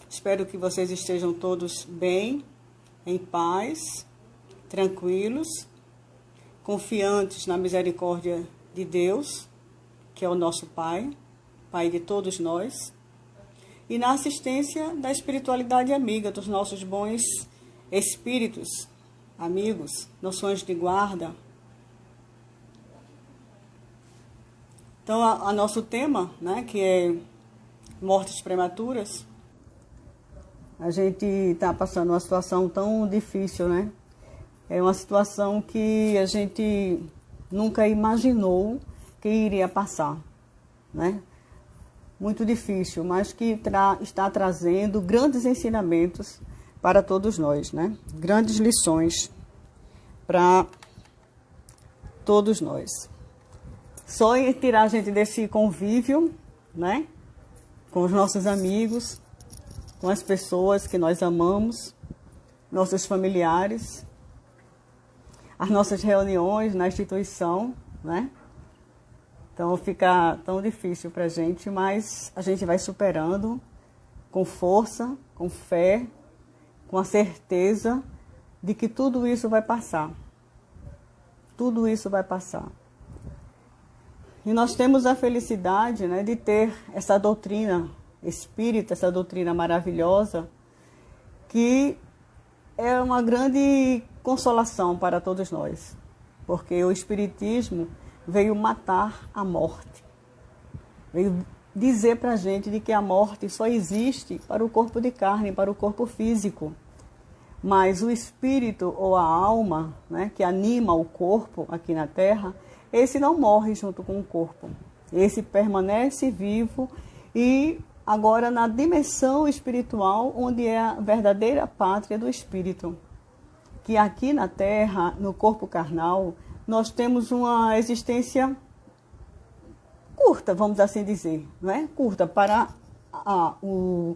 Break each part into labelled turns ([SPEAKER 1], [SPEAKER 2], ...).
[SPEAKER 1] Espero que vocês estejam todos bem, em paz, tranquilos, confiantes na misericórdia de Deus, que é o nosso Pai, Pai de todos nós, e na assistência da espiritualidade amiga, dos nossos bons espíritos, amigos, nossos de guarda. Então, a nosso tema, né, que é mortes prematuras, a gente está passando uma situação tão difícil, né? É uma situação que a gente nunca imaginou que iria passar, né? Muito difícil, mas que está trazendo grandes ensinamentos para todos nós, né? Grandes lições para todos nós. Só em tirar a gente desse convívio, né? Com os nossos amigos, com as pessoas que nós amamos, nossos familiares, as nossas reuniões na instituição, né? Então fica tão difícil para a gente, mas a gente vai superando com força, com fé, com a certeza de que tudo isso vai passar. Tudo isso vai passar. E nós temos a felicidade, né, de ter essa doutrina espírita, essa doutrina maravilhosa, que é uma grande consolação para todos nós, porque o espiritismo veio matar a morte, veio dizer para a gente de que a morte só existe para o corpo de carne, para o corpo físico, mas o espírito ou a alma, né, que anima o corpo aqui na Terra, esse não morre junto com o corpo, esse permanece vivo e agora na dimensão espiritual, onde é a verdadeira pátria do espírito. Que aqui na Terra, no corpo carnal, nós temos uma existência curta, vamos assim dizer, não é? Curta para o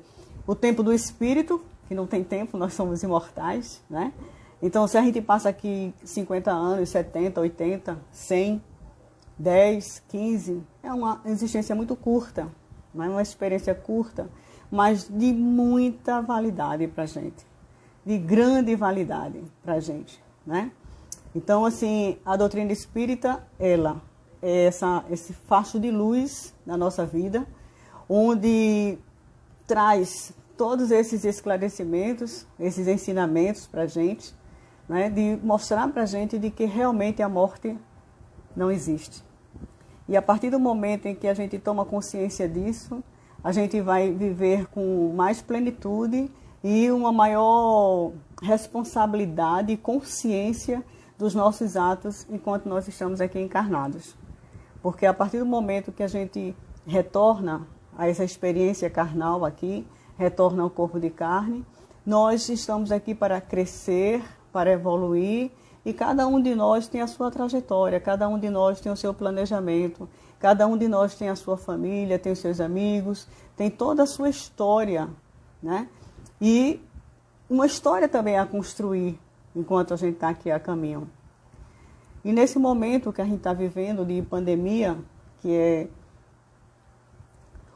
[SPEAKER 1] tempo do espírito, que não tem tempo, nós somos imortais, né? Então, se a gente passa aqui 50 anos, 70, 80, 100, 10, 15, é uma existência muito curta. Não é uma experiência curta, mas de muita validade para a gente, de grande validade para a gente, né? Então, assim, a doutrina espírita, ela é esse facho de luz na nossa vida, onde traz todos esses esclarecimentos, esses ensinamentos para a gente, né? De mostrar para a gente de que realmente a morte não existe. E a partir do momento em que a gente toma consciência disso, a gente vai viver com mais plenitude e uma maior responsabilidade e consciência dos nossos atos enquanto nós estamos aqui encarnados. Porque a partir do momento que a gente retorna a essa experiência carnal aqui, retorna ao corpo de carne, nós estamos aqui para crescer, para evoluir, e cada um de nós tem a sua trajetória, cada um de nós tem o seu planejamento, cada um de nós tem a sua família, tem os seus amigos, tem toda a sua história, né? E uma história também a construir enquanto a gente está aqui a caminho. E nesse momento que a gente está vivendo de pandemia, que é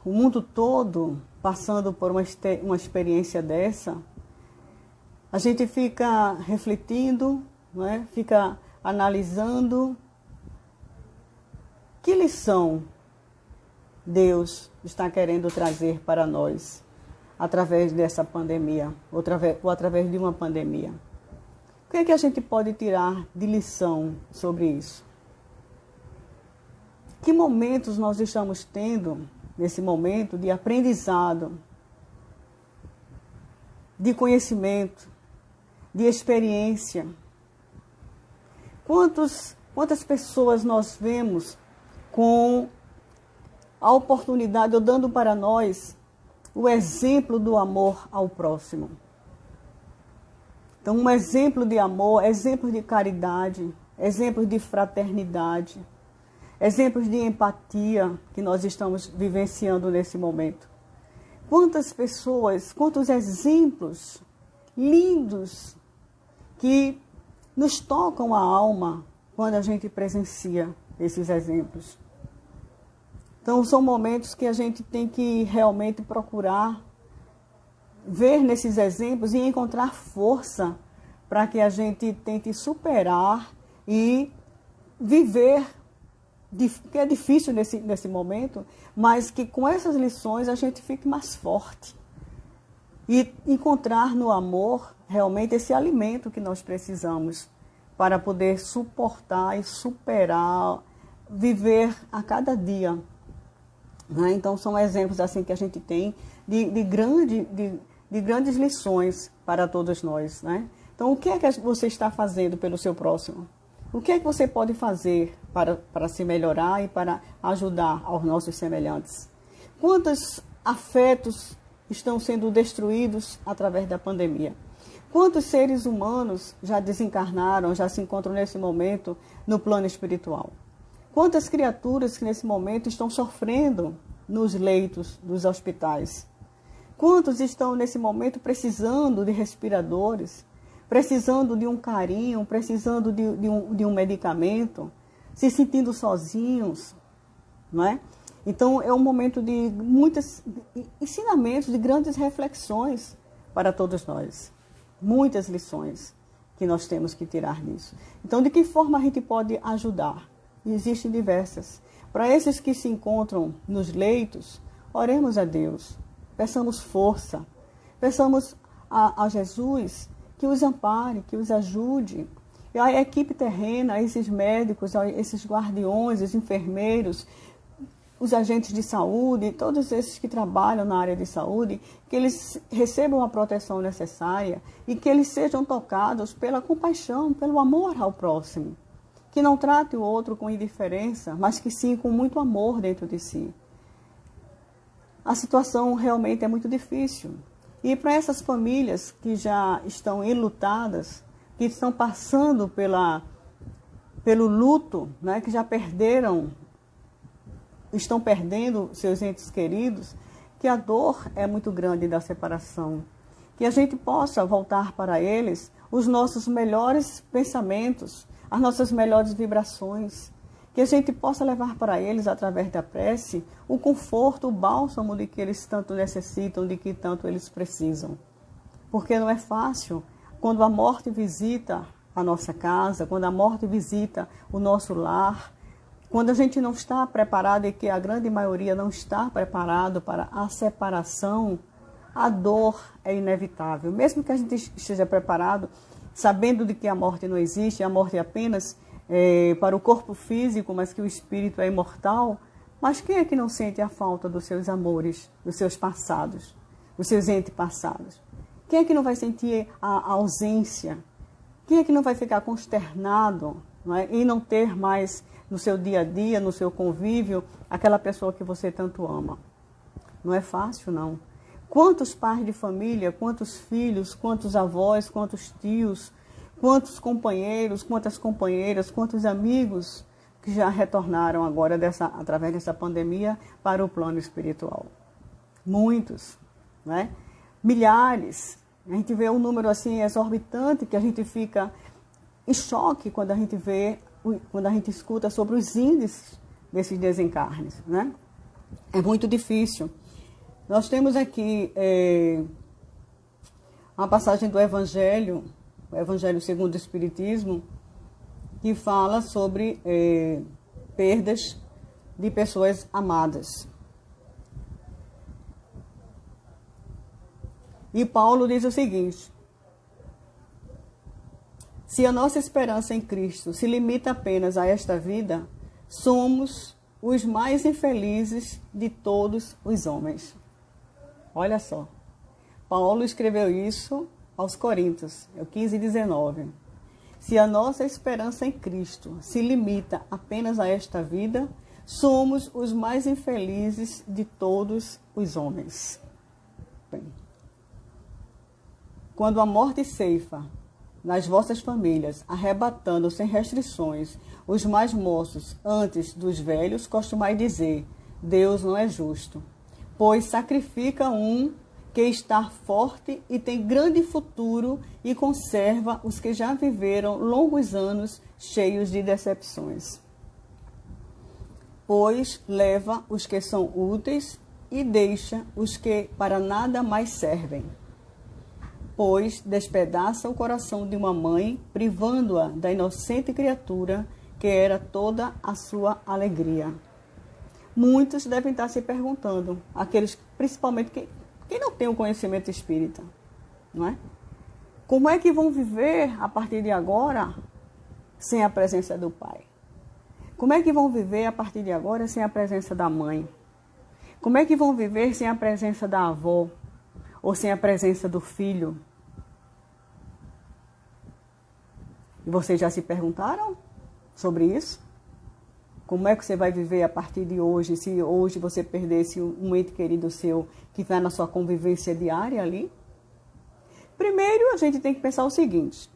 [SPEAKER 1] o mundo todo passando por uma experiência dessa, a gente fica refletindo, né? Fica analisando que lição Deus está querendo trazer para nós através dessa pandemia, ou através de uma pandemia. O que é que a gente pode tirar de lição sobre isso? Que momentos nós estamos tendo nesse momento de aprendizado, de conhecimento, de experiência? Quantas pessoas nós vemos com a oportunidade, ou dando para nós o exemplo do amor ao próximo? Então, um exemplo de amor, exemplos de caridade, exemplos de fraternidade, exemplos de empatia que nós estamos vivenciando nesse momento. Quantas pessoas, quantos exemplos lindos que nos tocam a alma quando a gente presencia esses exemplos. Então, são momentos que a gente tem que realmente procurar ver nesses exemplos e encontrar força para que a gente tente superar e viver, que é difícil nesse momento, mas que com essas lições a gente fique mais forte. E encontrar no amor realmente esse alimento que nós precisamos para poder suportar e superar, viver a cada dia. Né? Então são exemplos assim que a gente tem de grandes lições para todos nós. Né? Então o que é que você está fazendo pelo seu próximo? O que é que você pode fazer para se melhorar e para ajudar aos nossos semelhantes? Quantos afetos estão sendo destruídos através da pandemia? Quantos seres humanos já desencarnaram, já se encontram nesse momento no plano espiritual? Quantas criaturas que nesse momento estão sofrendo nos leitos dos hospitais? Quantos estão nesse momento precisando de respiradores, precisando de um carinho, precisando de um medicamento, se sentindo sozinhos, não é? Então é um momento de muitos ensinamentos, de grandes reflexões para todos nós. Muitas lições que nós temos que tirar disso. Então, de que forma a gente pode ajudar? Existem diversas. Para esses que se encontram nos leitos, oremos a Deus, peçamos força, peçamos a Jesus que os ampare, que os ajude. E a equipe terrena, esses médicos, esses guardiões, os enfermeiros, os agentes de saúde, todos esses que trabalham na área de saúde, que eles recebam a proteção necessária e que eles sejam tocados pela compaixão, pelo amor ao próximo. Que não trate o outro com indiferença, mas que sim com muito amor dentro de si. A situação realmente é muito difícil. E para essas famílias que já estão enlutadas, que estão passando pelo luto, né, que já estão perdendo seus entes queridos, que a dor é muito grande da separação. Que a gente possa voltar para eles os nossos melhores pensamentos, as nossas melhores vibrações. Que a gente possa levar para eles, através da prece, o conforto, o bálsamo de que eles tanto necessitam, de que tanto eles precisam. Porque não é fácil quando a morte visita a nossa casa, quando a morte visita o nosso lar, quando a gente não está preparado, e que a grande maioria não está preparado para a separação, a dor é inevitável. Mesmo que a gente esteja preparado, sabendo de que a morte não existe, a morte é apenas para o corpo físico, mas que o espírito é imortal, mas quem é que não sente a falta dos seus amores, dos seus passados, dos seus entes passados? Quem é que não vai sentir a ausência? Quem é que não vai ficar consternado, não é? E não ter mais no seu dia a dia, no seu convívio, aquela pessoa que você tanto ama? Não é fácil, não. Quantos pais de família, quantos filhos, quantos avós, quantos tios, quantos companheiros, quantas companheiras, quantos amigos que já retornaram agora, através dessa pandemia, para o plano espiritual? Muitos, né? Milhares. A gente vê um número assim exorbitante que a gente fica em choque quando a gente vê, quando a gente escuta sobre os índices desses desencarnes, né? É muito difícil. Nós temos aqui uma passagem do Evangelho, o Evangelho segundo o Espiritismo, que fala sobre perdas de pessoas amadas. E Paulo diz o seguinte: se a nossa esperança em Cristo se limita apenas a esta vida, somos os mais infelizes de todos os homens. Olha só, Paulo escreveu isso aos Coríntios, 15:19. Se a nossa esperança em Cristo se limita apenas a esta vida, somos os mais infelizes de todos os homens. Bem, quando a morte ceifa nas vossas famílias, arrebatando sem restrições os mais moços antes dos velhos, costumai dizer: Deus não é justo, pois sacrifica um que está forte e tem grande futuro e conserva os que já viveram longos anos cheios de decepções. Pois leva os que são úteis e deixa os que para nada mais servem. pois despedaça o coração de uma mãe, privando-a da inocente criatura que era toda a sua alegria. Muitos devem estar se perguntando, aqueles principalmente quem não tem o conhecimento espírita, não é? Como é que vão viver a partir de agora sem a presença do pai? Como é que vão viver a partir de agora sem a presença da mãe? Como é que vão viver sem a presença da avó? Ou sem a presença do filho? E vocês já se perguntaram sobre isso? Como é que você vai viver a partir de hoje, se hoje você perdesse um ente querido seu que está na sua convivência diária ali? Primeiro, a gente tem que pensar o seguinte,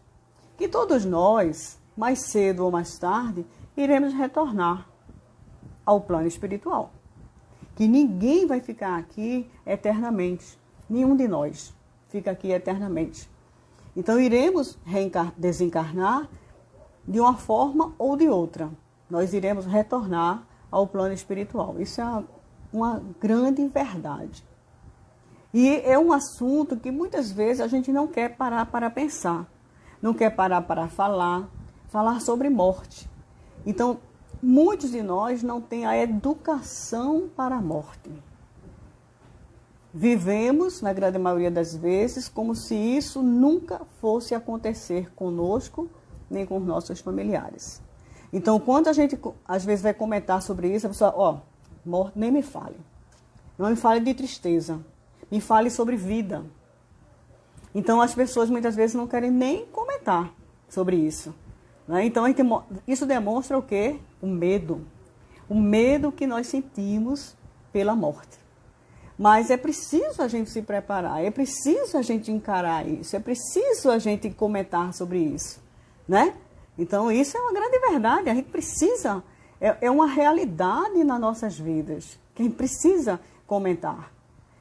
[SPEAKER 1] que todos nós, mais cedo ou mais tarde, iremos retornar ao plano espiritual. Que ninguém vai ficar aqui eternamente. Nenhum de nós fica aqui eternamente. Então, iremos desencarnar de uma forma ou de outra. Nós iremos retornar ao plano espiritual. Isso é uma grande verdade. E é um assunto que muitas vezes a gente não quer parar para pensar. Não quer parar para falar sobre morte. Então, muitos de nós não têm a educação para a morte. Vivemos, na grande maioria das vezes, como se isso nunca fosse acontecer conosco, nem com os nossos familiares. Então, quando a gente, às vezes, vai comentar sobre isso, a pessoa, morte, nem me fale. Não me fale de tristeza. Me fale sobre vida. Então, as pessoas, muitas vezes, não querem nem comentar sobre isso. Né? Então, isso demonstra o quê? O medo. O medo que nós sentimos pela morte. Mas é preciso a gente se preparar, é preciso a gente encarar isso, é preciso a gente comentar sobre isso, né? Então, isso é uma grande verdade, a gente precisa, é uma realidade nas nossas vidas, que a gente precisa comentar.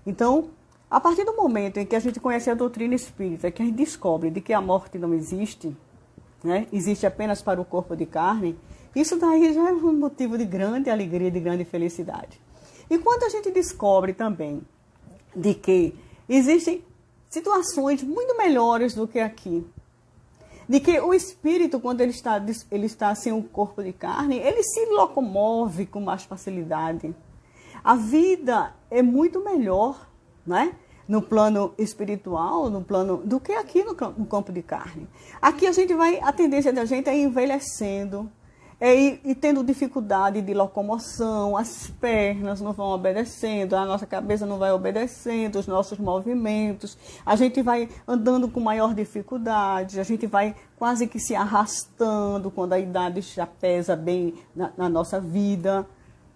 [SPEAKER 1] Então, a partir do momento em que a gente conhece a doutrina espírita, que a gente descobre de que a morte não existe, né? Existe apenas para o corpo de carne, isso daí já é um motivo de grande alegria, de grande felicidade. E quando a gente descobre também de que existem situações muito melhores do que aqui, de que o espírito, quando ele está sem o corpo de carne, ele se locomove com mais facilidade. A vida é muito melhor, né? No plano espiritual, no plano do que aqui no campo de carne. Aqui a tendência da gente é ir envelhecendo, e tendo dificuldade de locomoção, as pernas não vão obedecendo, a nossa cabeça não vai obedecendo, os nossos movimentos, a gente vai andando com maior dificuldade, a gente vai quase que se arrastando quando a idade já pesa bem na nossa vida,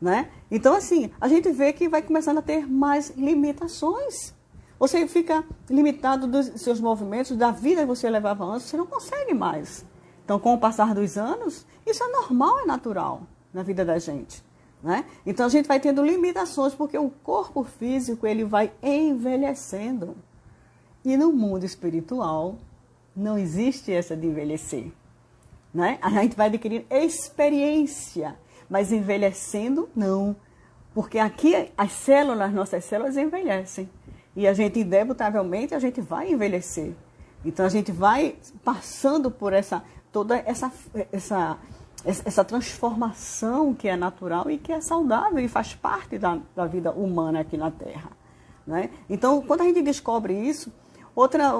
[SPEAKER 1] né? Então, assim, a gente vê que vai começando a ter mais limitações. Você fica limitado dos seus movimentos, da vida que você levava antes, você não consegue mais. Então, com o passar dos anos, isso é normal, é natural na vida da gente, né? Então, a gente vai tendo limitações, porque o corpo físico ele vai envelhecendo. E no mundo espiritual, não existe essa de envelhecer, né? A gente vai adquirir experiência, mas envelhecendo, não. Porque aqui, nossas células envelhecem. E a gente, indubitavelmente, a gente vai envelhecer. Então, a gente vai passando por toda essa transformação que é natural e que é saudável e faz parte da vida humana aqui na Terra, né? Então, quando a gente descobre isso,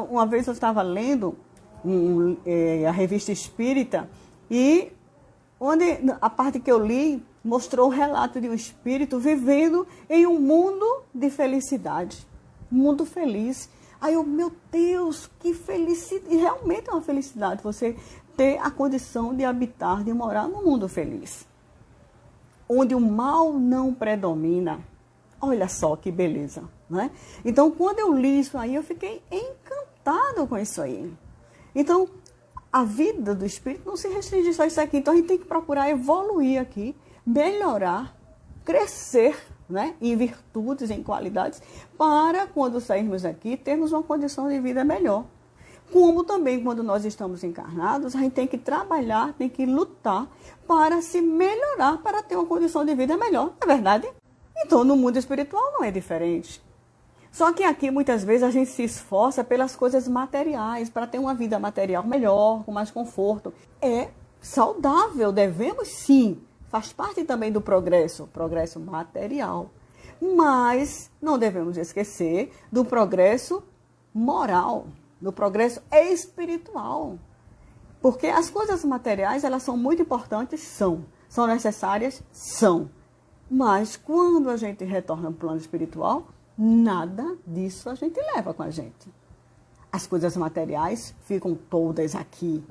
[SPEAKER 1] uma vez eu estava lendo a revista Espírita e onde a parte que eu li mostrou o relato de um espírito vivendo em um mundo de felicidade, um mundo feliz. Aí eu, meu Deus, que felicidade! E realmente é uma felicidade você ter a condição de habitar, de morar num mundo feliz. Onde o mal não predomina. Olha só que beleza, né? Então, quando eu li isso aí, eu fiquei encantado com isso aí. Então, a vida do espírito não se restringe só a isso aqui. Então, a gente tem que procurar evoluir aqui, melhorar, crescer, né, em virtudes, em qualidades, para quando sairmos daqui, termos uma condição de vida melhor. Como também, quando nós estamos encarnados, a gente tem que trabalhar, tem que lutar para se melhorar, para ter uma condição de vida melhor, não é verdade? Então, no mundo espiritual não é diferente. Só que aqui, muitas vezes, a gente se esforça pelas coisas materiais, para ter uma vida material melhor, com mais conforto. É saudável, devemos sim, faz parte também do progresso material. Mas não devemos esquecer do progresso moral, do progresso espiritual. Porque as coisas materiais, elas são muito importantes, são necessárias, são. Mas quando a gente retorna ao plano espiritual, nada disso a gente leva com a gente. As coisas materiais ficam todas aqui,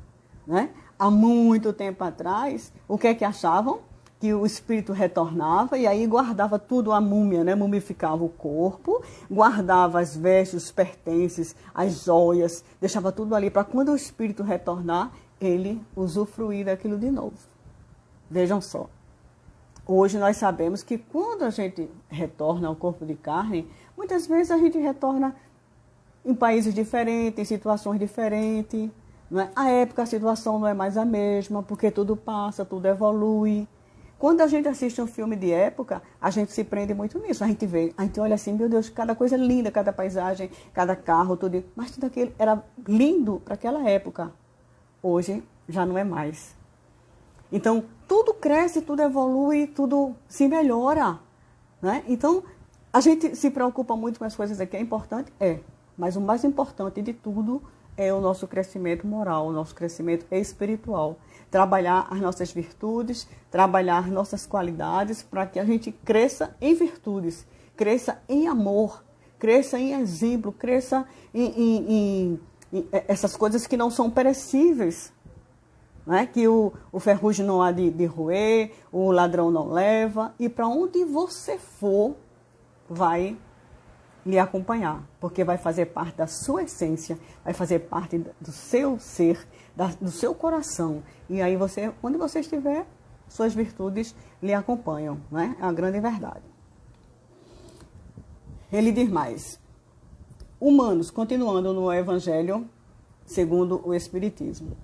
[SPEAKER 1] né? Há muito tempo atrás, o que é que achavam? Que o espírito retornava e aí guardava tudo a múmia, né? Mumificava o corpo, guardava as vestes, os pertences, as joias, deixava tudo ali para quando o espírito retornar, ele usufruir daquilo de novo. Vejam só. Hoje nós sabemos que quando a gente retorna ao corpo de carne, muitas vezes a gente retorna em países diferentes, em situações diferentes. Não é? A época, a situação não é mais a mesma, porque tudo passa, tudo evolui. Quando a gente assiste um filme de época, a gente se prende muito nisso. A gente olha assim, meu Deus, cada coisa linda, cada paisagem, cada carro, tudo. Mas tudo aquilo era lindo para aquela época. Hoje já não é mais. Então, tudo cresce, tudo evolui, tudo se melhora. Né? Então, a gente se preocupa muito com as coisas aqui, é importante? É. Mas o mais importante de tudo é o nosso crescimento moral, o nosso crescimento espiritual. Trabalhar as nossas virtudes, trabalhar as nossas qualidades para que a gente cresça em virtudes, cresça em amor, cresça em exemplo, cresça em essas coisas que não são perecíveis. Né? Que o ferrugem não há de roer, o ladrão não leva, e para onde você for, vai lhe acompanhar, porque vai fazer parte da sua essência, vai fazer parte do seu ser, do seu coração. E aí, onde você estiver, suas virtudes lhe acompanham. Né? É uma grande verdade. Ele diz mais: humanos, continuando no Evangelho segundo o Espiritismo.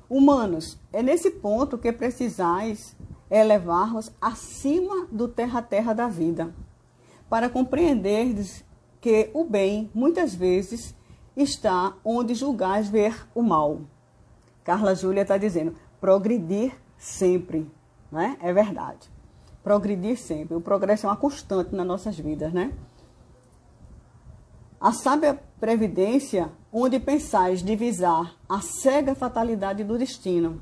[SPEAKER 1] Humanos, é nesse ponto que precisais elevar-vos acima do terra-terra da vida, para compreenderdes que o bem, muitas vezes, está onde julgais ver o mal. Carla Júlia está dizendo, progredir sempre, né? É verdade. Progredir sempre. O progresso é uma constante nas nossas vidas, né? A sábia previdência, onde pensais divisar a cega fatalidade do destino.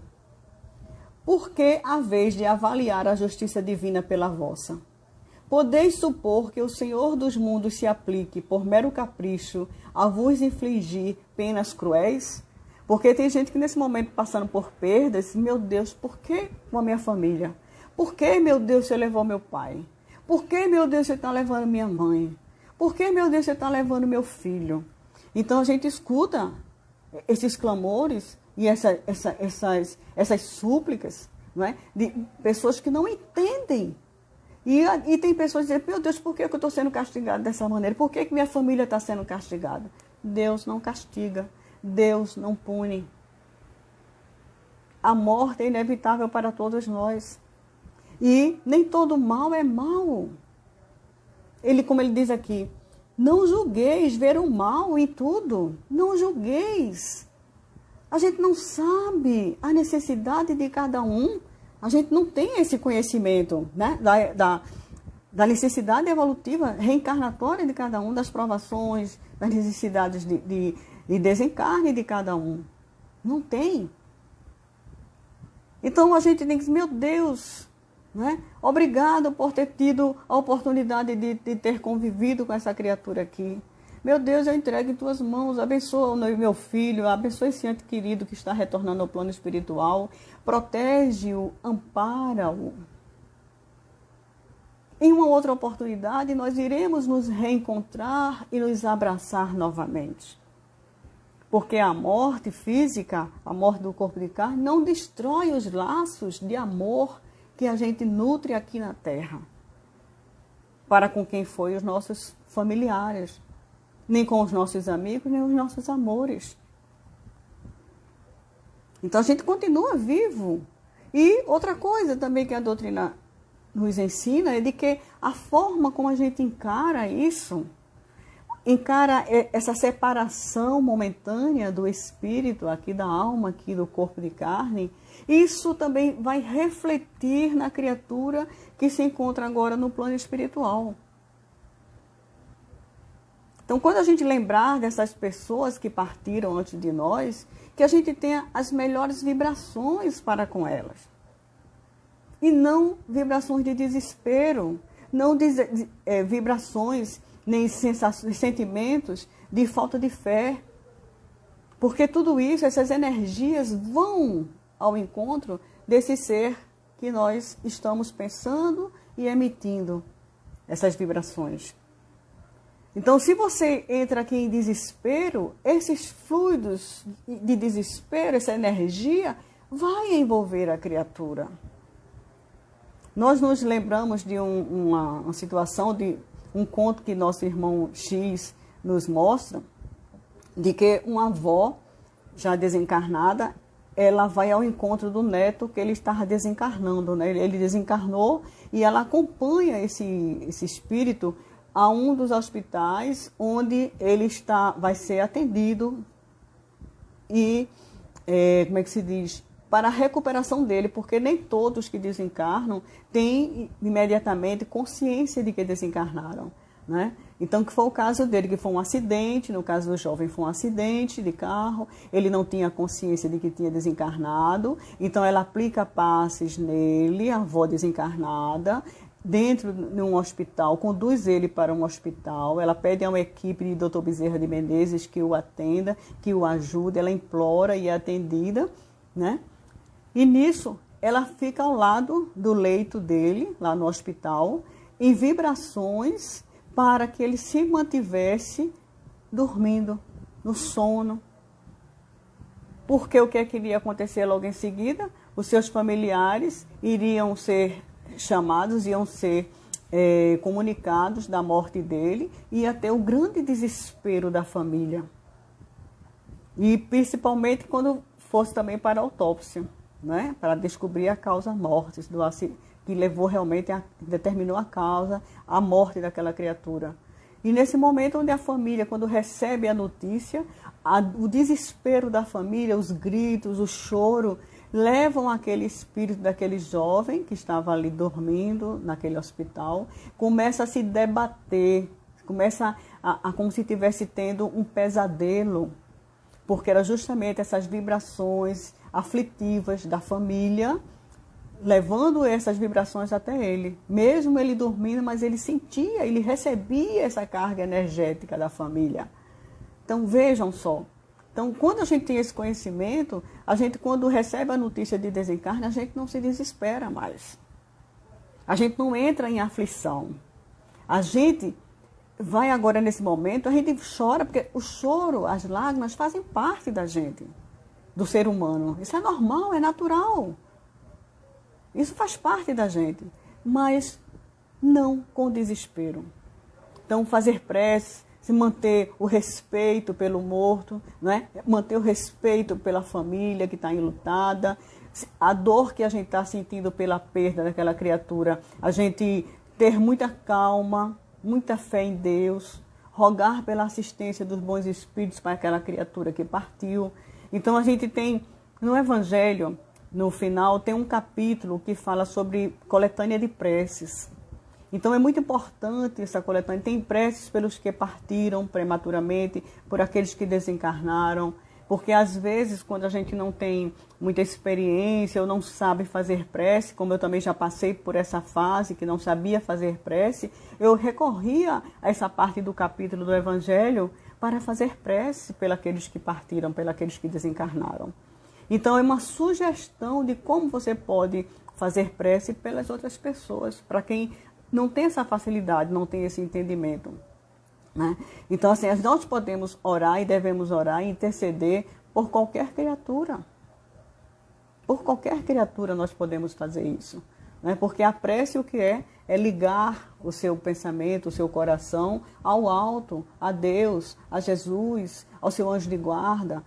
[SPEAKER 1] Por que a vez de avaliar a justiça divina pela vossa? Podeis supor que o Senhor dos mundos se aplique, por mero capricho, a vos infligir penas cruéis? Porque tem gente que nesse momento passando por perdas, meu Deus, por que com a minha família? Por que, meu Deus, você levou meu pai? Por que, meu Deus, você está levando minha mãe? Por que, meu Deus, você está levando meu filho? Então a gente escuta esses clamores e essas súplicas, não é? De pessoas que não entendem. E tem pessoas que dizem, meu Deus, por que eu estou sendo castigado dessa maneira? Por que minha família está sendo castigada? Deus não castiga, Deus não pune. A morte é inevitável para todos nós. E nem todo mal é mal. Como ele diz aqui, não julgueis ver o mal em tudo. Não julgueis. A gente não sabe a necessidade de cada um. A gente não tem esse conhecimento, né? da necessidade evolutiva, reencarnatória de cada um, das provações, das necessidades de desencarne de cada um. Não tem. Então a gente tem que dizer, meu Deus, né? Obrigado por ter tido a oportunidade de ter convivido com essa criatura aqui. Meu Deus, eu entrego em tuas mãos, abençoa o meu filho, abençoa esse ente querido que está retornando ao plano espiritual, protege-o, ampara-o. Em uma outra oportunidade, nós iremos nos reencontrar e nos abraçar novamente. Porque a morte física, a morte do corpo de carne, não destrói os laços de amor que a gente nutre aqui na Terra, para com quem foi os nossos familiares, nem com os nossos amigos, nem os nossos amores. Então a gente continua vivo. E outra coisa também que a doutrina nos ensina é de que a forma como a gente encara isso, encara essa separação momentânea do espírito, aqui da alma, aqui do corpo de carne, isso também vai refletir na criatura que se encontra agora no plano espiritual. Então, quando a gente lembrar dessas pessoas que partiram antes de nós, que a gente tenha as melhores vibrações para com elas. E não vibrações de desespero, não vibrações nem sensações, sentimentos de falta de fé. Porque tudo isso, essas energias vão ao encontro desse ser que nós estamos pensando e emitindo essas vibrações. Então, se você entra aqui em desespero, esses fluidos de desespero, essa energia, vai envolver a criatura. Nós nos lembramos de uma situação, de um conto que nosso irmão X nos mostra, de que uma avó, já desencarnada, ela vai ao encontro do neto que ele estava desencarnando, né? Ele desencarnou e ela acompanha esse espírito a um dos hospitais onde ele vai ser atendido e, como é que se diz, para a recuperação dele, porque nem todos que desencarnam têm imediatamente consciência de que desencarnaram, né? Então, que foi o caso dele, que foi um acidente, no caso do jovem foi um acidente de carro, ele não tinha consciência de que tinha desencarnado, então ela aplica passes nele, a avó desencarnada, dentro de um hospital, conduz ele para um hospital, ela pede a uma equipe de Dr. Bezerra de Menezes que o atenda, que o ajude, ela implora e é atendida, né? E nisso, ela fica ao lado do leito dele, lá no hospital, em vibrações para que ele se mantivesse dormindo, no sono. Porque o que é que iria acontecer logo em seguida? Os seus familiares iriam ser chamados, iam ser comunicados da morte dele, e ia ter o grande desespero da família. E principalmente quando fosse também para a autópsia, né? Para descobrir a causa mortis do acidente, que levou realmente, determinou a causa, a morte daquela criatura. E nesse momento onde a família, quando recebe a notícia, o desespero da família, os gritos, o choro, levam aquele espírito daquele jovem que estava ali dormindo naquele hospital, começa a se debater, começa como se estivesse tendo um pesadelo, porque era justamente essas vibrações aflitivas da família, levando essas vibrações até ele. Mesmo ele dormindo, mas ele sentia, ele recebia essa carga energética da família. Então vejam só. Então quando a gente tem esse conhecimento, a gente quando recebe a notícia de desencarne, a gente não se desespera mais. A gente não entra em aflição. A gente vai agora nesse momento, a gente chora, porque o choro, as lágrimas fazem parte da gente, do ser humano. Isso é normal, é natural. Isso faz parte da gente, mas não com desespero. Então, fazer prece, se manter o respeito pelo morto, né? Manter o respeito pela família que está enlutada, a dor que a gente está sentindo pela perda daquela criatura, a gente ter muita calma, muita fé em Deus, rogar pela assistência dos bons espíritos para aquela criatura que partiu. Então, a gente tem no Evangelho, no final, tem um capítulo que fala sobre coletânea de preces. Então, é muito importante essa coletânea. Tem preces pelos que partiram prematuramente, por aqueles que desencarnaram, porque às vezes, quando a gente não tem muita experiência ou não sabe fazer prece, como eu também já passei por essa fase, que não sabia fazer prece, eu recorria a essa parte do capítulo do Evangelho para fazer prece pelos que partiram, pelos que desencarnaram. Então, é uma sugestão de como você pode fazer prece pelas outras pessoas, para quem não tem essa facilidade, não tem esse entendimento, né? Então, assim, nós podemos orar e devemos orar e interceder por qualquer criatura. Por qualquer criatura nós podemos fazer isso, né? Porque a prece o que é ligar o seu pensamento, o seu coração ao alto, a Deus, a Jesus, ao seu anjo de guarda,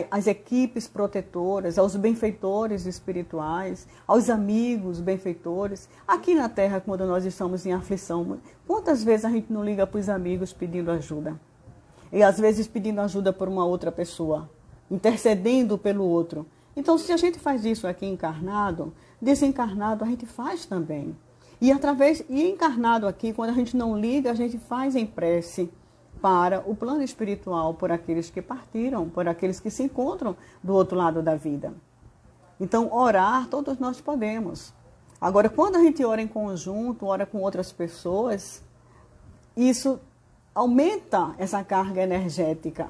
[SPEAKER 1] às equipes protetoras, aos benfeitores espirituais, aos amigos benfeitores. Aqui na Terra, quando nós estamos em aflição, quantas vezes a gente não liga para os amigos pedindo ajuda? e às vezes pedindo ajuda por uma outra pessoa, intercedendo pelo outro. Então, se a gente faz isso aqui encarnado, desencarnado a gente faz também. E encarnado aqui, quando a gente não liga, a gente faz em prece para o plano espiritual, por aqueles que partiram, por aqueles que se encontram do outro lado da vida. Então, orar, todos nós podemos. Agora, quando a gente ora em conjunto, ora com outras pessoas, isso aumenta essa carga energética.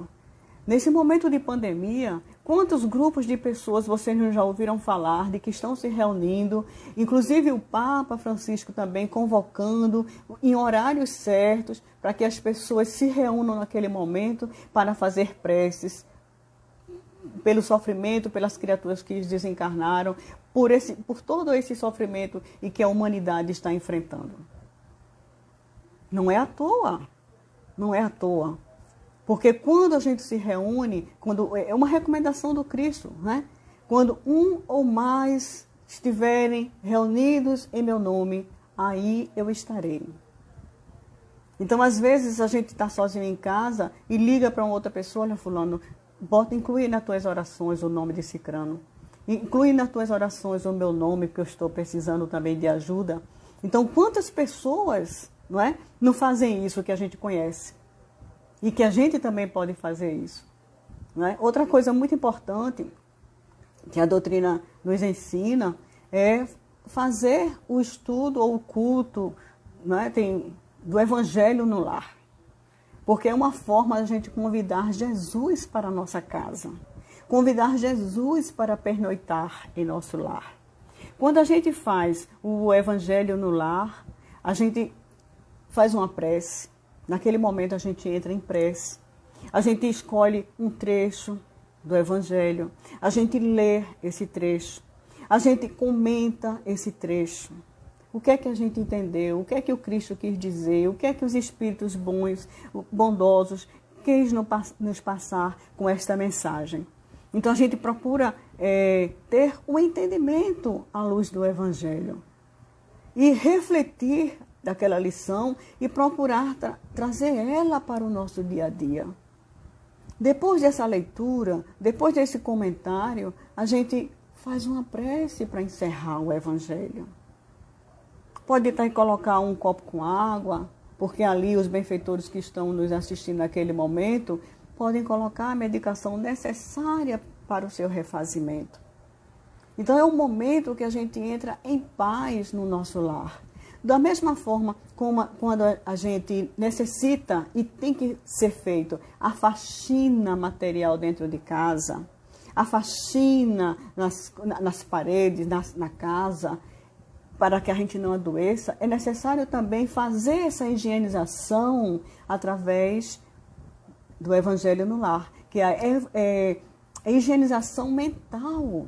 [SPEAKER 1] Nesse momento de pandemia, quantos grupos de pessoas vocês já ouviram falar de que estão se reunindo, inclusive o Papa Francisco também convocando em horários certos para que as pessoas se reúnam naquele momento para fazer preces pelo sofrimento, pelas criaturas que desencarnaram, por todo esse sofrimento e que a humanidade está enfrentando. Não é à toa, não é à toa. Porque quando a gente se reúne, é uma recomendação do Cristo, né? Quando um ou mais estiverem reunidos em meu nome, aí eu estarei. Então, às vezes, a gente está sozinho em casa e liga para uma outra pessoa, olha, fulano, inclui nas tuas orações o nome de Cicrano. Inclui nas tuas orações o meu nome, porque eu estou precisando também de ajuda. Então, quantas pessoas, não fazem isso que a gente conhece? E que a gente também pode fazer isso. Outra coisa muito importante que a doutrina nos ensina é fazer o estudo ou o culto do Evangelho no lar. Porque é uma forma de a gente convidar Jesus para a nossa casa. Convidar Jesus para pernoitar em nosso lar. Quando a gente faz o Evangelho no lar, a gente faz uma prece. Naquele momento a gente entra em prece. A gente escolhe um trecho do Evangelho. A gente lê esse trecho. A gente comenta esse trecho. O que é que a gente entendeu? O que é que o Cristo quis dizer? O que é que os Espíritos bondosos quis nos passar com esta mensagem? Então a gente procura ter um entendimento à luz do Evangelho. E refletir daquela lição e procurar trazer ela para o nosso dia a dia. Depois dessa leitura, depois desse comentário, a gente faz uma prece para encerrar o Evangelho. Pode estar e colocar um copo com água, porque ali os benfeitores que estão nos assistindo naquele momento podem colocar a medicação necessária para o seu refazimento. Então é o momento que a gente entra em paz no nosso lar. Da mesma forma como quando a gente necessita e tem que ser feito a faxina material dentro de casa, a faxina nas paredes, na casa, para que a gente não adoeça, é necessário também fazer essa higienização através do Evangelho no lar, que é a higienização mental.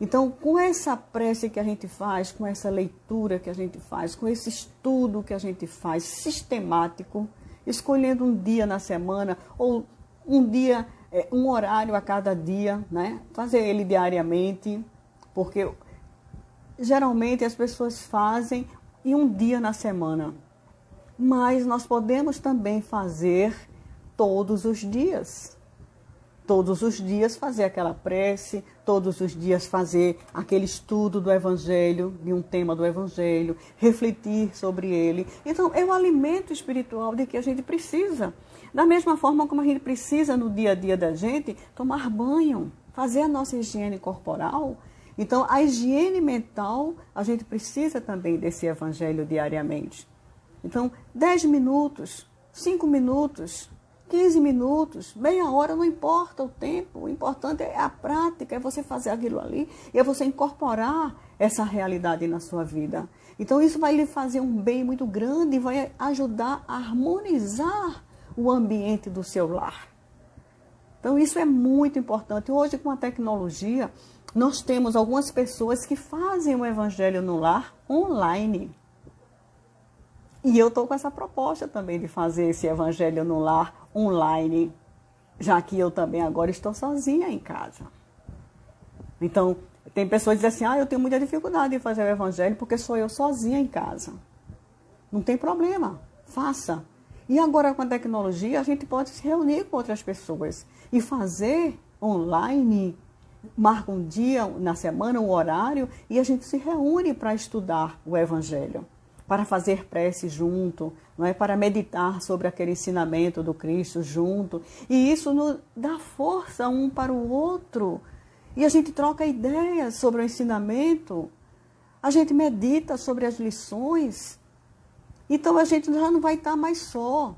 [SPEAKER 1] Então, com essa prece que a gente faz, com essa leitura que a gente faz, com esse estudo que a gente faz sistemático, escolhendo um dia na semana ou um dia, um horário a cada dia, fazer ele diariamente, porque geralmente as pessoas fazem em um dia na semana, mas nós podemos também fazer todos os dias. Todos os dias fazer aquela prece, todos os dias fazer aquele estudo do Evangelho, de um tema do Evangelho, refletir sobre ele. Então, é o alimento espiritual de que a gente precisa. Da mesma forma como a gente precisa no dia a dia da gente tomar banho, fazer a nossa higiene corporal. Então, a higiene mental, a gente precisa também desse Evangelho diariamente. Então, 10 minutos, 5 minutos, 15 minutos, meia hora, não importa o tempo, o importante é a prática, é você fazer aquilo ali e é você incorporar essa realidade na sua vida. Então isso vai lhe fazer um bem muito grande e vai ajudar a harmonizar o ambiente do seu lar. Então isso é muito importante. Hoje com a tecnologia, nós temos algumas pessoas que fazem o Evangelho no lar online. E eu estou com essa proposta também de fazer esse Evangelho no lar online, já que eu também agora estou sozinha em casa. Então, tem pessoas que dizem assim, eu tenho muita dificuldade de fazer o Evangelho porque sou eu sozinha em casa. Não tem problema, faça. E agora com a tecnologia a gente pode se reunir com outras pessoas e fazer online, marca um dia na semana, um horário, e a gente se reúne para estudar o Evangelho, para fazer prece junto, não é? Para meditar sobre aquele ensinamento do Cristo junto. E isso nos dá força um para o outro. E a gente troca ideias sobre o ensinamento, a gente medita sobre as lições. Então a gente já não vai estar mais só,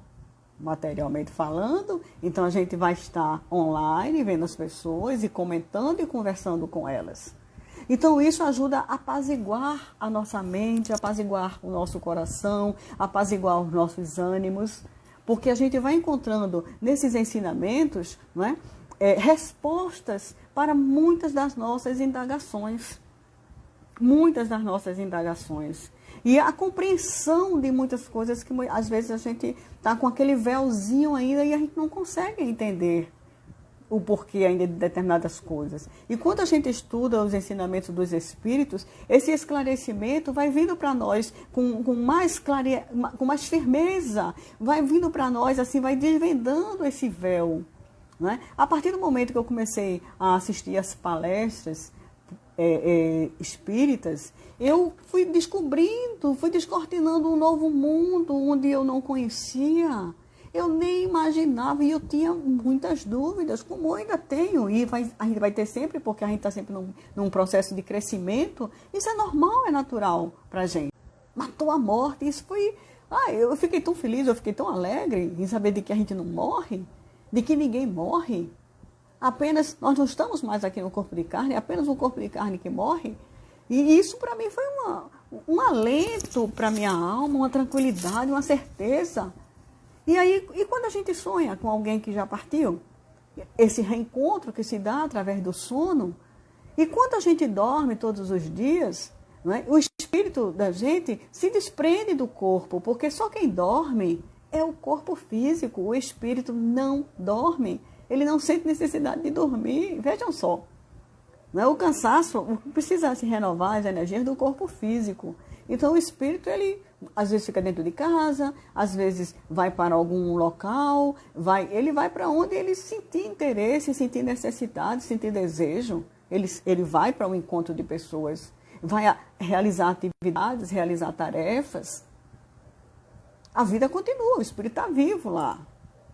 [SPEAKER 1] materialmente falando, então a gente vai estar online, vendo as pessoas e comentando e conversando com elas. Então isso ajuda a apaziguar a nossa mente, a apaziguar o nosso coração, a apaziguar os nossos ânimos, porque a gente vai encontrando nesses ensinamentos, não é, respostas para muitas das nossas indagações. Muitas das nossas indagações. E a compreensão de muitas coisas que às vezes a gente está com aquele véuzinho ainda e a gente não consegue entender o porquê ainda de determinadas coisas. E quando a gente estuda os ensinamentos dos Espíritos, esse esclarecimento vai vindo para nós com mais firmeza, vai vindo para nós, assim, vai desvendando esse véu. Não é? A partir do momento que eu comecei a assistir as palestras espíritas, eu fui descobrindo, fui descortinando um novo mundo onde eu não conhecia, eu nem imaginava, e eu tinha muitas dúvidas, como eu ainda tenho, e a gente vai ter sempre, porque a gente está sempre num processo de crescimento. Isso é normal, é natural para a gente. Matou a morte, isso foi... eu fiquei tão feliz, eu fiquei tão alegre em saber de que a gente não morre, de que ninguém morre. Apenas, nós não estamos mais aqui no corpo de carne, é apenas um corpo de carne que morre. E isso para mim foi um alento para minha alma, uma tranquilidade, uma certeza. E quando a gente sonha com alguém que já partiu, esse reencontro que se dá através do sono, e quando a gente dorme todos os dias, não é, o espírito da gente se desprende do corpo, porque só quem dorme é o corpo físico, o espírito não dorme. Ele não sente necessidade de dormir. Vejam só. O cansaço precisa se renovar as energias do corpo físico. Então o espírito, ele às vezes fica dentro de casa, às vezes vai para algum local, ele vai para onde ele sentir interesse, sentir necessidade, sentir desejo. Ele vai para um encontro de pessoas, vai realizar atividades, realizar tarefas. A vida continua, o espírito está vivo lá.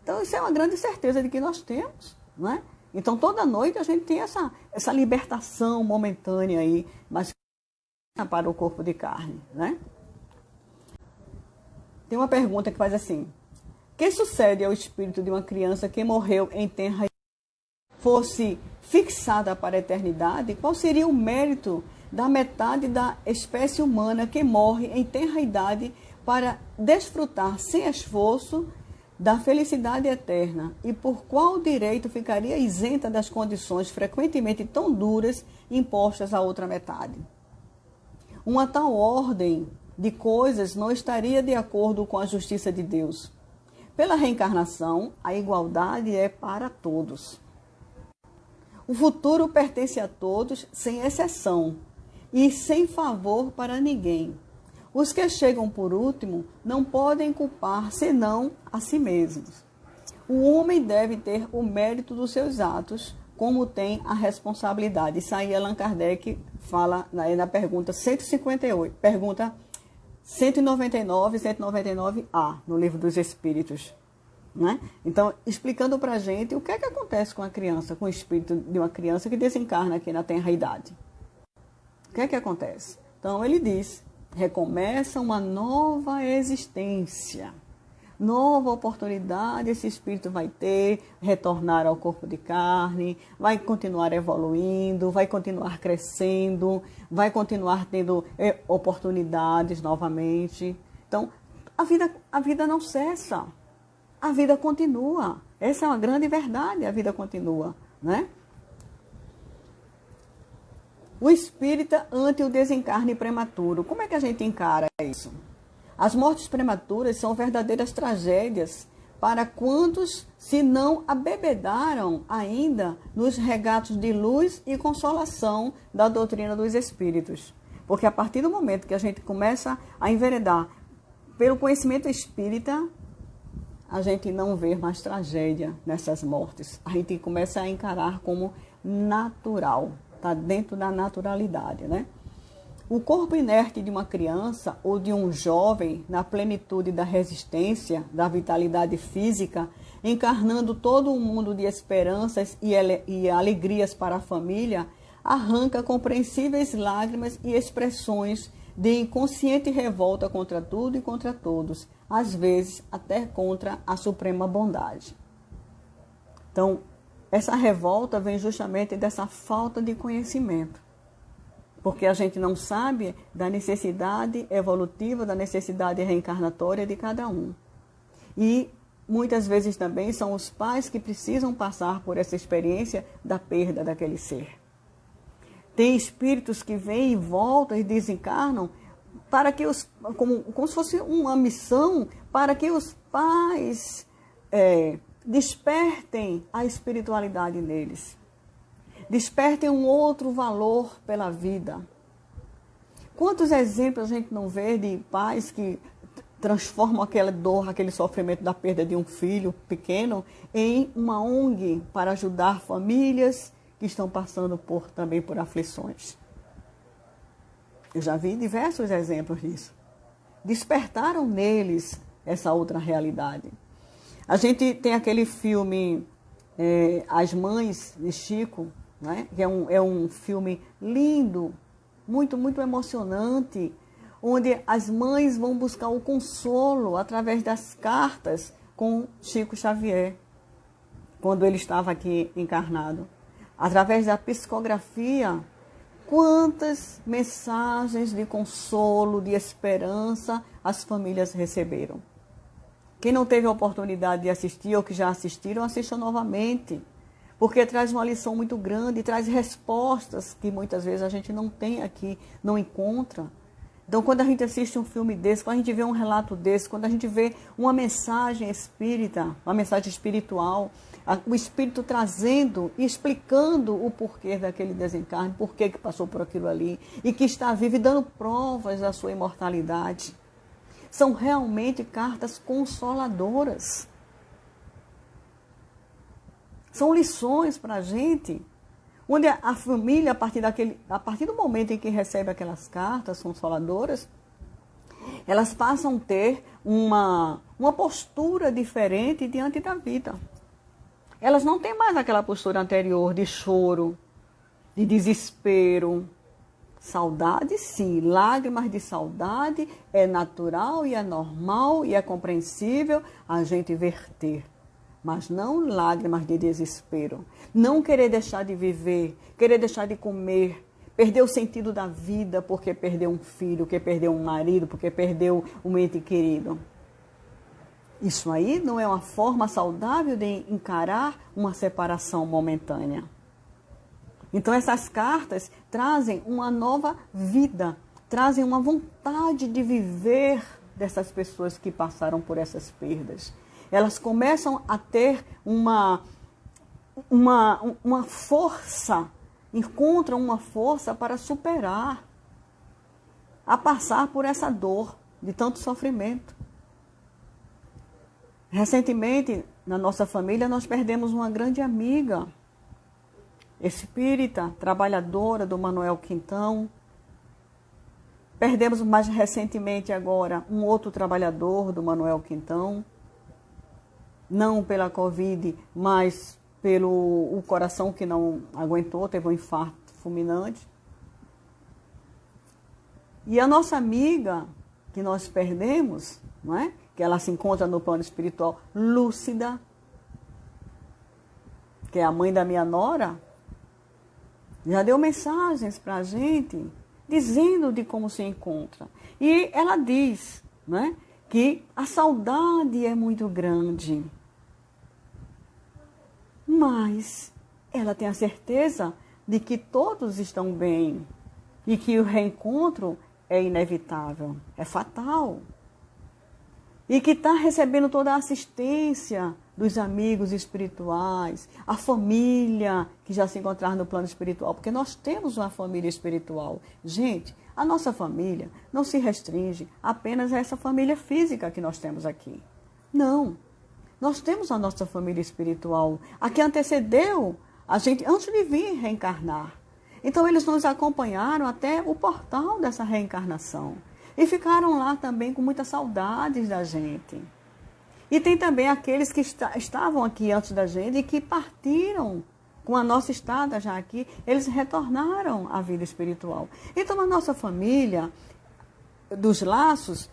[SPEAKER 1] Então, isso é uma grande certeza de que nós temos, não é? Então, toda noite a gente tem essa libertação momentânea aí, mas para o corpo de carne, né? Tem uma pergunta que faz assim: o que sucede ao espírito de uma criança que morreu em tenra idade, fosse fixada para a eternidade? Qual seria o mérito da metade da espécie humana que morre em tenra idade para desfrutar sem esforço da felicidade eterna, e por qual direito ficaria isenta das condições frequentemente tão duras impostas à outra metade? Uma tal ordem de coisas não estaria de acordo com a justiça de Deus. Pela reencarnação, a igualdade é para todos. O futuro pertence a todos, sem exceção, e sem favor para ninguém. Os que chegam por último não podem culpar senão a si mesmos. O homem deve ter o mérito dos seus atos, como tem a responsabilidade. Isso aí Allan Kardec fala na pergunta 158, pergunta 199 e 199A, no Livro dos Espíritos. Né? Então, explicando para a gente o que é que acontece com a criança, com o espírito de uma criança que desencarna aqui na tenra-idade. O que é que acontece? Então, ele diz: recomeça uma nova existência, nova oportunidade esse espírito vai ter, retornar ao corpo de carne, vai continuar evoluindo, vai continuar crescendo, vai continuar tendo oportunidades novamente. Então, a vida não cessa, a vida continua. Essa é uma grande verdade, a vida continua, né? O espírita ante o desencarne prematuro. Como é que a gente encara isso? As mortes prematuras são verdadeiras tragédias para quantos se não abebedaram ainda nos regatos de luz e consolação da doutrina dos espíritos. Porque a partir do momento que a gente começa a enveredar pelo conhecimento espírita, a gente não vê mais tragédia nessas mortes. A gente começa a encarar como natural, está dentro da naturalidade, né? O corpo inerte de uma criança ou de um jovem, na plenitude da resistência, da vitalidade física, encarnando todo um mundo de esperanças e alegrias para a família, arranca compreensíveis lágrimas e expressões de inconsciente revolta contra tudo e contra todos, às vezes até contra a suprema bondade. Então, essa revolta vem justamente dessa falta de conhecimento. Porque a gente não sabe da necessidade evolutiva, da necessidade reencarnatória de cada um. E muitas vezes também são os pais que precisam passar por essa experiência da perda daquele ser. Tem espíritos que vêm e voltam e desencarnam para que como se fosse uma missão para que os pais despertem a espiritualidade neles. Despertem um outro valor pela vida. Quantos exemplos a gente não vê de pais que transformam aquela dor, aquele sofrimento da perda de um filho pequeno em uma ONG para ajudar famílias que estão passando também por aflições. Eu já vi diversos exemplos disso. Despertaram neles essa outra realidade. A gente tem aquele filme As Mães de Chico, né? Que é um filme lindo, muito, muito emocionante, onde as mães vão buscar o consolo através das cartas com Chico Xavier, quando ele estava aqui encarnado. Através da psicografia, quantas mensagens de consolo, de esperança as famílias receberam. Quem não teve a oportunidade de assistir ou que já assistiram, assistam novamente. Porque traz uma lição muito grande, traz respostas que muitas vezes a gente não tem aqui, não encontra. Então, quando a gente assiste um filme desse, quando a gente vê um relato desse, quando a gente vê uma mensagem espírita, uma mensagem espiritual, o espírito trazendo e explicando o porquê daquele desencarne, porquê que passou por aquilo ali, e que está vivo e dando provas da sua imortalidade. São realmente cartas consoladoras. São lições para a gente, onde a família, a partir do momento em que recebe aquelas cartas consoladoras, elas passam a ter uma postura diferente diante da vida. Elas não têm mais aquela postura anterior de choro, de desespero. Saudade, sim, lágrimas de saudade é natural e é normal e é compreensível a gente verter. Mas não lágrimas de desespero. Não querer deixar de viver, querer deixar de comer, perder o sentido da vida porque perdeu um filho, porque perdeu um marido, porque perdeu um ente querido. Isso aí não é uma forma saudável de encarar uma separação momentânea. Então essas cartas trazem uma nova vida, trazem uma vontade de viver dessas pessoas que passaram por essas perdas. Elas começam a ter uma força, encontram uma força para superar, a passar por essa dor de tanto sofrimento. Recentemente, na nossa família, nós perdemos uma grande amiga, espírita, trabalhadora do Manuel Quintão. Perdemos mais recentemente agora um outro trabalhador do Manuel Quintão. Não pela Covid, mas pelo o coração que não aguentou, teve um infarto fulminante. E a nossa amiga, que nós perdemos, não é? Que ela se encontra no plano espiritual, lúcida, que é a mãe da minha nora, já deu mensagens para a gente, dizendo de como se encontra. E ela diz, né, que a saudade é muito grande. Mas ela tem a certeza de que todos estão bem e que o reencontro é inevitável, é fatal. E que está recebendo toda a assistência dos amigos espirituais, a família que já se encontraram no plano espiritual, porque nós temos uma família espiritual. Gente, a nossa família não se restringe apenas a essa família física que nós temos aqui. Não. Nós temos a nossa família espiritual, a que antecedeu a gente antes de vir reencarnar. Então eles nos acompanharam até o portal dessa reencarnação. E ficaram lá também com muitas saudades da gente. E tem também aqueles que estavam aqui antes da gente e que partiram com a nossa estada já aqui. Eles retornaram à vida espiritual. Então a nossa família, dos laços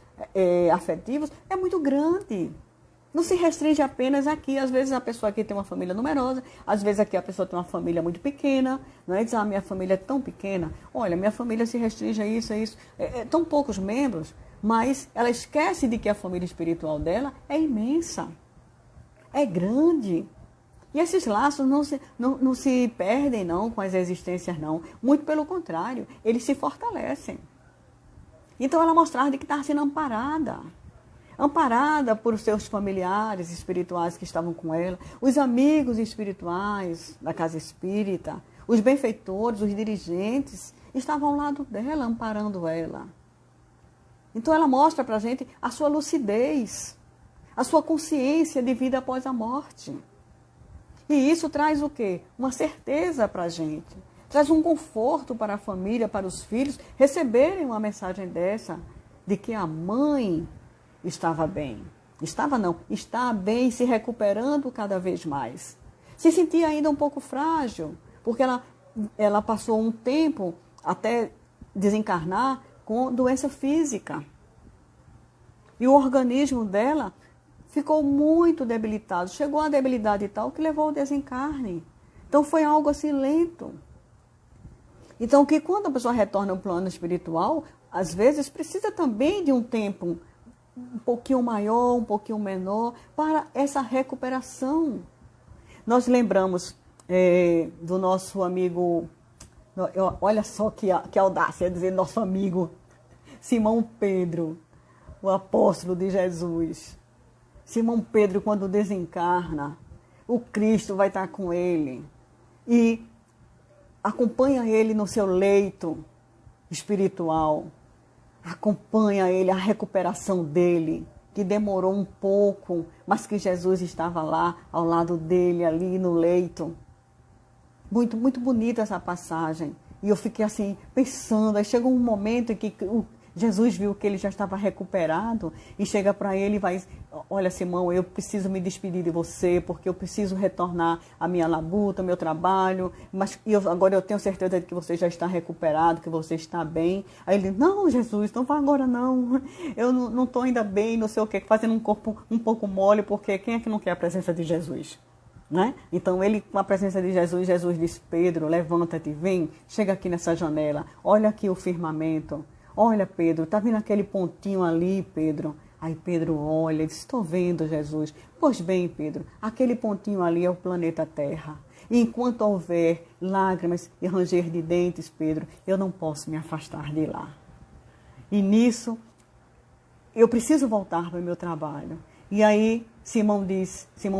[SPEAKER 1] afetivos, é muito grande. Não se restringe apenas aqui. Às vezes a pessoa aqui tem uma família numerosa, às vezes aqui a pessoa tem uma família muito pequena, não é? Diz, minha família é tão pequena. Olha, minha família se restringe a isso, a isso. Tão poucos membros, mas ela esquece de que a família espiritual dela é imensa, é grande. E esses laços não se perdem não com as existências não. Muito pelo contrário, eles se fortalecem. Então ela mostrava de que estava sendo amparada por seus familiares espirituais que estavam com ela, os amigos espirituais da casa espírita, os benfeitores, os dirigentes, estavam ao lado dela, amparando ela. Então ela mostra para a gente a sua lucidez, a sua consciência de vida após a morte. E isso traz o quê? Uma certeza para a gente, traz um conforto para a família, para os filhos, receberem uma mensagem dessa, de que a mãe estava bem. Está bem, se recuperando cada vez mais. Se sentia ainda um pouco frágil, porque ela passou um tempo até desencarnar com doença física. E o organismo dela ficou muito debilitado. Chegou a debilidade tal que levou ao desencarne. Então foi algo assim lento. Então que quando a pessoa retorna ao plano espiritual, às vezes precisa também de um tempo um pouquinho maior, um pouquinho menor, para essa recuperação. Nós lembramos do nosso amigo, olha só que audácia dizer nosso amigo Simão Pedro, o apóstolo de Jesus. Simão Pedro, quando desencarna, o Cristo vai estar com ele e acompanha ele no seu leito espiritual. Acompanha ele, a recuperação dele, que demorou um pouco, mas que Jesus estava lá, ao lado dele, ali no leito. Muito, muito bonita essa passagem. E eu fiquei assim, pensando, aí chegou um momento em que Jesus viu que ele já estava recuperado e chega para ele e vai, olha Simão, eu preciso me despedir de você, porque eu preciso retornar à minha labuta, ao meu trabalho, mas agora eu tenho certeza de que você já está recuperado, que você está bem. Aí ele, não Jesus, não vá agora não, eu não estou ainda bem, não sei o que, fazendo um corpo um pouco mole, porque quem é que não quer a presença de Jesus? Né? Então ele, com a presença de Jesus, Jesus disse, Pedro, levanta-te, vem, chega aqui nessa janela, olha aqui o firmamento. Olha, Pedro, está vendo aquele pontinho ali, Pedro? Aí Pedro olha e diz, estou vendo, Jesus. Pois bem, Pedro, aquele pontinho ali é o planeta Terra. E enquanto houver lágrimas e ranger de dentes, Pedro, eu não posso me afastar de lá. E nisso, eu preciso voltar para o meu trabalho. E aí, Simão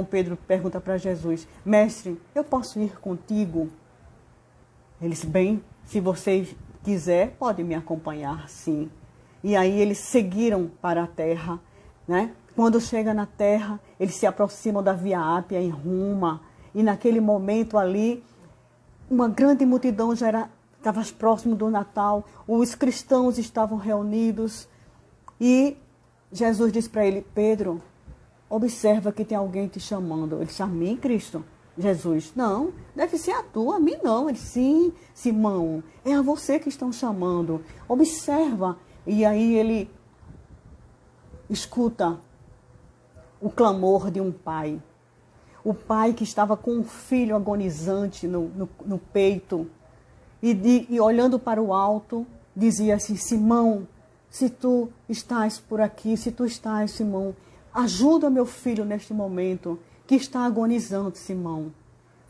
[SPEAKER 1] Pedro pergunta para Jesus, mestre, eu posso ir contigo? Ele disse, bem, se vocês quiser, pode me acompanhar, sim. E aí eles seguiram para a terra, né? Quando chega na terra, eles se aproximam da Via Ápia em Roma, e naquele momento ali, uma grande multidão já estava próximo do Natal, os cristãos estavam reunidos, e Jesus disse para ele, Pedro, observa que tem alguém te chamando. Ele disse, a mim, Cristo? Jesus, não, deve ser a tua, a mim não. Ele, sim, Simão, é a você que estão chamando. Observa. E aí ele escuta o clamor de um pai. O pai que estava com um filho agonizante no peito. E olhando para o alto, dizia assim, Simão, se tu estás por aqui, se tu estás, Simão, ajuda meu filho neste momento, que está agonizando, Simão.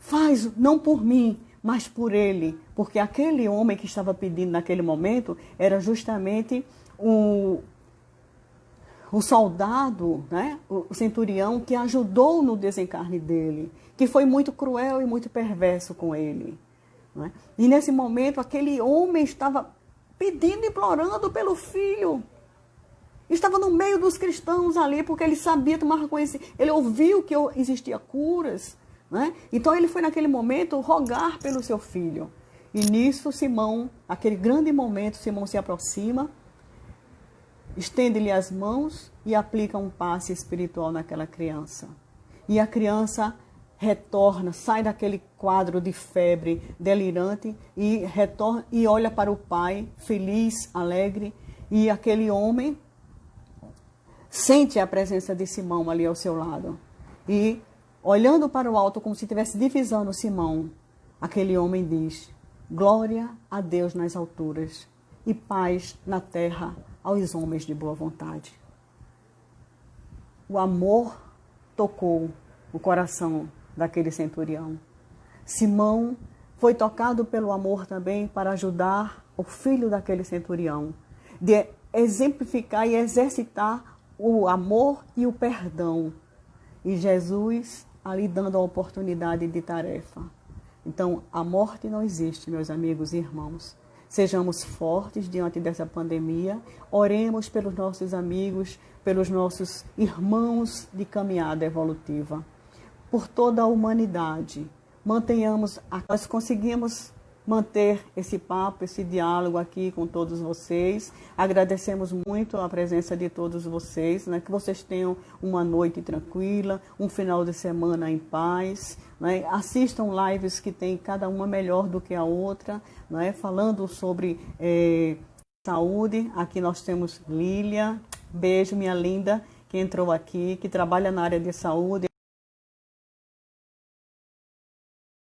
[SPEAKER 1] Faz, não por mim, mas por ele. Porque aquele homem que estava pedindo naquele momento era justamente o soldado, né? O centurião que ajudou no desencarne dele, que foi muito cruel e muito perverso com ele. Né? E nesse momento aquele homem estava pedindo, implorando pelo filho. Estava no meio dos cristãos ali, porque ele sabia, tomar conhecimento, ele ouviu que existia curas, né? Então ele foi naquele momento rogar pelo seu filho. E nisso Simão, aquele grande momento, Simão se aproxima, estende-lhe as mãos e aplica um passe espiritual naquela criança. E a criança retorna, sai daquele quadro de febre delirante e retorna e olha para o pai, feliz, alegre. E aquele homem sente a presença de Simão ali ao seu lado. E olhando para o alto, como se estivesse divisando Simão, aquele homem diz: glória a Deus nas alturas e paz na terra aos homens de boa vontade. O amor tocou o coração daquele centurião. Simão foi tocado pelo amor também para ajudar o filho daquele centurião, de exemplificar e exercitar o amor e o perdão. E Jesus ali dando a oportunidade de tarefa. Então, a morte não existe, meus amigos e irmãos. Sejamos fortes diante dessa pandemia. Oremos pelos nossos amigos, pelos nossos irmãos de caminhada evolutiva. Por toda a humanidade. Nós conseguimos manter esse papo, esse diálogo aqui com todos vocês. Agradecemos muito a presença de todos vocês, né? Que vocês tenham uma noite tranquila, um final de semana em paz, né? Assistam lives que tem cada uma melhor do que a outra, né? Falando sobre saúde. Aqui nós temos Lília, beijo minha linda, que entrou aqui, que trabalha na área de saúde.